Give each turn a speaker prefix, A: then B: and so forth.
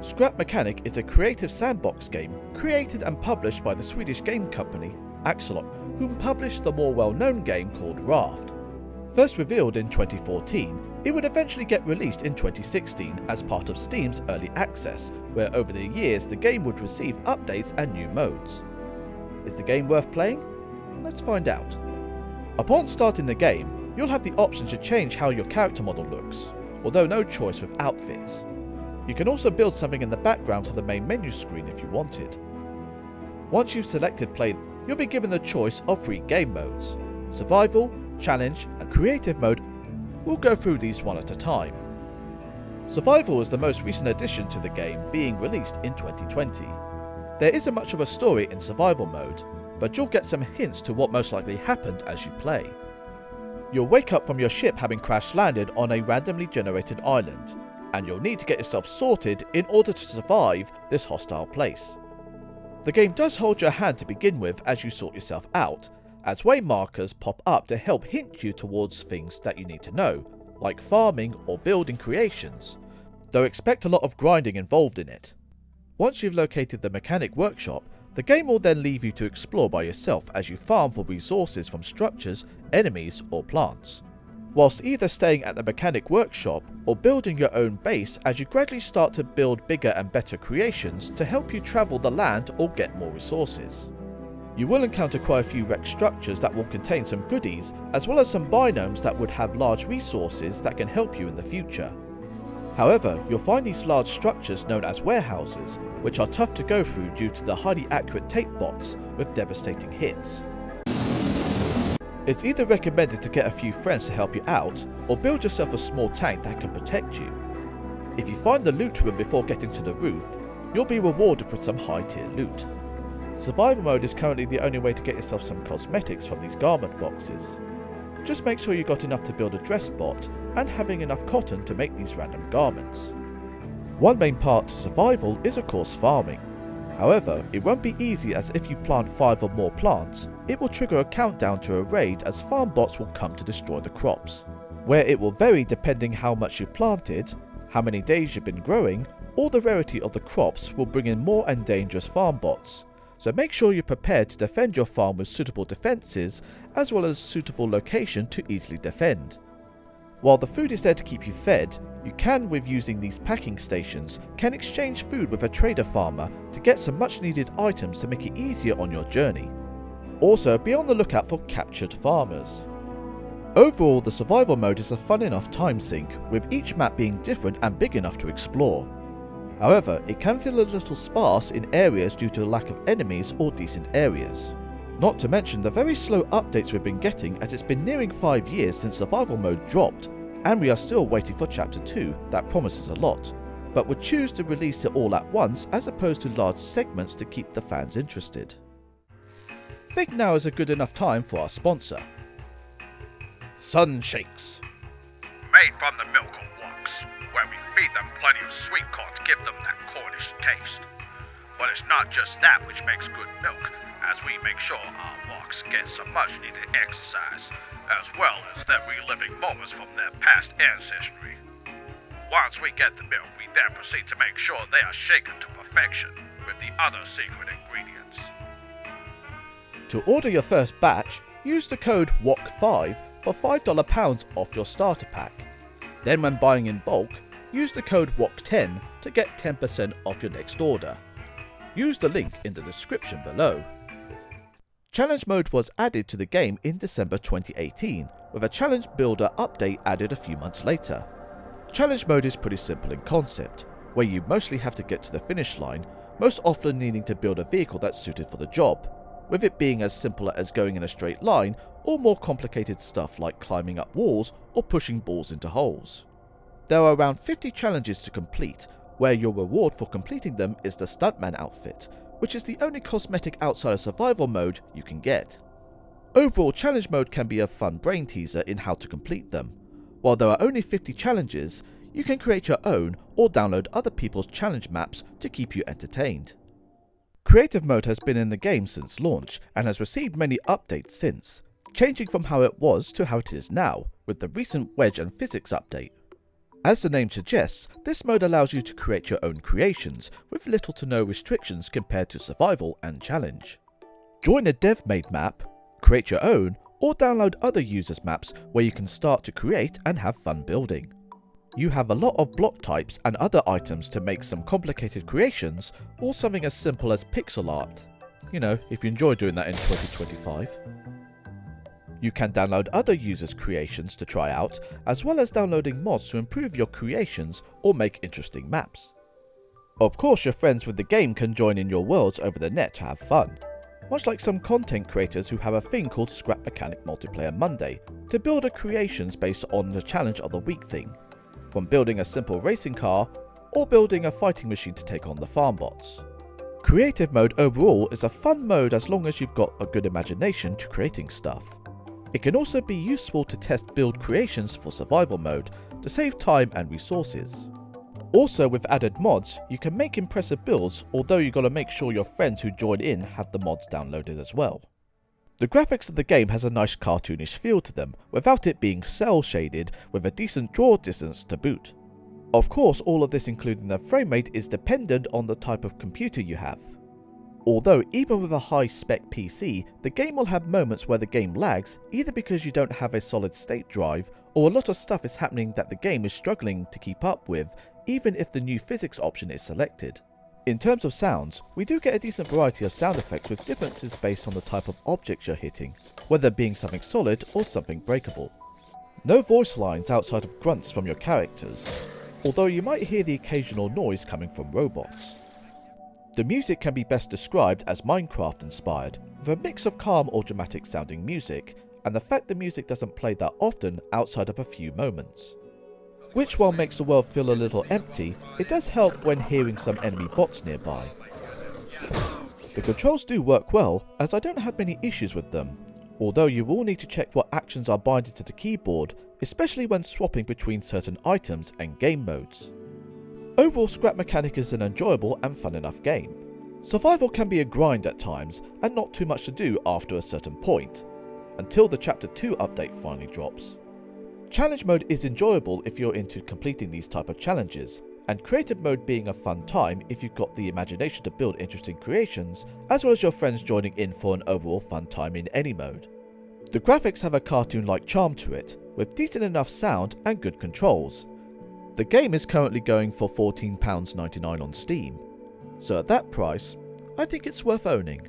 A: Scrap Mechanic is a creative sandbox game created and published by the Swedish game company Axolot, whom published the more well-known game called Raft. First revealed in 2014, it would eventually get released in 2016 as part of Steam's Early Access, where over the years the game would receive updates and new modes. Is the game worth playing? Let's find out. Upon starting the game, you'll have the option to change how your character model looks, although no choice with outfits. You can also build something in the background for the main menu screen if you wanted. Once you've selected play, you'll be given the choice of 3 game modes: Survival, Challenge and Creative mode. We'll go through these one at a time. Survival is the most recent addition to the game, being released in 2020. There isn't much of a story in Survival mode, but you'll get some hints to what most likely happened as you play. You'll wake up from your ship having crash landed on a randomly generated island, and you'll need to get yourself sorted in order to survive this hostile place. The game does hold your hand to begin with as you sort yourself out, as way markers pop up to help hint you towards things that you need to know, like farming or building creations, though expect a lot of grinding involved in it. Once you've located the mechanic workshop, the game will then leave you to explore by yourself as you farm for resources from structures, enemies or plants, whilst either staying at the mechanic workshop or building your own base as you gradually start to build bigger and better creations to help you travel the land or get more resources. You will encounter quite a few wrecked structures that will contain some goodies, as well as some biomes that would have large resources that can help you in the future. However, you'll find these large structures known as warehouses, which are tough to go through due to the highly accurate tape bots with devastating hits. It's either recommended to get a few friends to help you out, or build yourself a small tank that can protect you. If you find the loot room before getting to the roof, you'll be rewarded with some high tier loot. Survival mode is currently the only way to get yourself some cosmetics from these garment boxes. Just make sure you got enough to build a dress bot and having enough cotton to make these random garments. One main part to survival is of course farming. However, it won't be easy, as if you plant 5 or more plants, it will trigger a countdown to a raid as farm bots will come to destroy the crops, where it will vary depending how much you planted, how many days you've been growing, or the rarity of the crops will bring in more and dangerous farm bots. So make sure you're prepared to defend your farm with suitable defences as well as suitable location to easily defend. While the food is there to keep you fed, you can, with using these packing stations, can exchange food with a trader farmer to get some much needed items to make it easier on your journey. Also, be on the lookout for captured farmers. Overall, the survival mode is a fun enough time sink, with each map being different and big enough to explore. However, it can feel a little sparse in areas due to a lack of enemies or decent areas. Not to mention the very slow updates we've been getting, as it's been nearing 5 years since survival mode dropped, and we are still waiting for chapter 2 that promises a lot, but would choose to release it all at once as opposed to large segments to keep the fans interested. Think now is a good enough time for our sponsor. Sun Shakes.
B: Made from the milk of woks, where we feed them plenty of sweet corn to give them that Cornish taste. But it's not just that which makes good milk, as we make sure our woks get some much needed exercise, as well as their reliving moments from their past ancestry. Once we get the milk, we then proceed to make sure they are shaken to perfection with the other secret ingredients.
A: To order your first batch, use the code WOK5 for $5 pounds off your starter pack. Then when buying in bulk, use the code WOK10 to get 10% off your next order. Use the link in the description below. Challenge mode was added to the game in December 2018, with a challenge builder update added a few months later. Challenge mode is pretty simple in concept, where you mostly have to get to the finish line, most often needing to build a vehicle that's suited for the job, with it being as simple as going in a straight line or more complicated stuff like climbing up walls or pushing balls into holes. There are around 50 challenges to complete, where your reward for completing them is the Stuntman outfit, which is the only cosmetic outside of survival mode you can get. Overall, challenge mode can be a fun brain teaser in how to complete them. While there are only 50 challenges, you can create your own or download other people's challenge maps to keep you entertained. Creative mode has been in the game since launch and has received many updates since, changing from how it was to how it is now, with the recent Wedge and Physics update. As the name suggests, this mode allows you to create your own creations, with little to no restrictions compared to survival and challenge. Join a dev-made map, create your own, or download other users' maps where you can start to create and have fun building. You have a lot of block types and other items to make some complicated creations, or something as simple as pixel art. You know, if you enjoy doing that in 2025. You can download other users' creations to try out, as well as downloading mods to improve your creations or make interesting maps. Of course, your friends with the game can join in your worlds over the net to have fun, much like some content creators who have a thing called Scrap Mechanic Multiplayer Monday, to build a creations based on the Challenge of the Week thing, from building a simple racing car or building a fighting machine to take on the farm bots. Creative mode overall is a fun mode as long as you've got a good imagination to creating stuff. It can also be useful to test build creations for survival mode to save time and resources. Also, with added mods, you can make impressive builds, although you gotta make sure your friends who join in have the mods downloaded as well. The graphics of the game has a nice cartoonish feel to them, without it being cel shaded with a decent draw distance to boot. Of course, all of this including the frame rate is dependent on the type of computer you have. Although even with a high spec PC, the game will have moments where the game lags, either because you don't have a solid state drive, or a lot of stuff is happening that the game is struggling to keep up with, even if the new physics option is selected. In terms of sounds, we do get a decent variety of sound effects with differences based on the type of objects you're hitting, whether being something solid or something breakable. No voice lines outside of grunts from your characters, although you might hear the occasional noise coming from robots. The music can be best described as Minecraft inspired, with a mix of calm or dramatic sounding music, and the fact the music doesn't play that often outside of a few moments. Which while makes the world feel a little empty, it does help when hearing some enemy bots nearby. The controls do work well, as I don't have many issues with them, although you will need to check what actions are binded to the keyboard, especially when swapping between certain items and game modes. Overall, Scrap Mechanic is an enjoyable and fun enough game. Survival can be a grind at times, and not too much to do after a certain point, until the Chapter 2 update finally drops. Challenge mode is enjoyable if you're into completing these type of challenges, and creative mode being a fun time if you've got the imagination to build interesting creations, as well as your friends joining in for an overall fun time in any mode. The graphics have a cartoon-like charm to it, with decent enough sound and good controls. The game is currently going for £14.99 on Steam, so at that price, I think it's worth owning.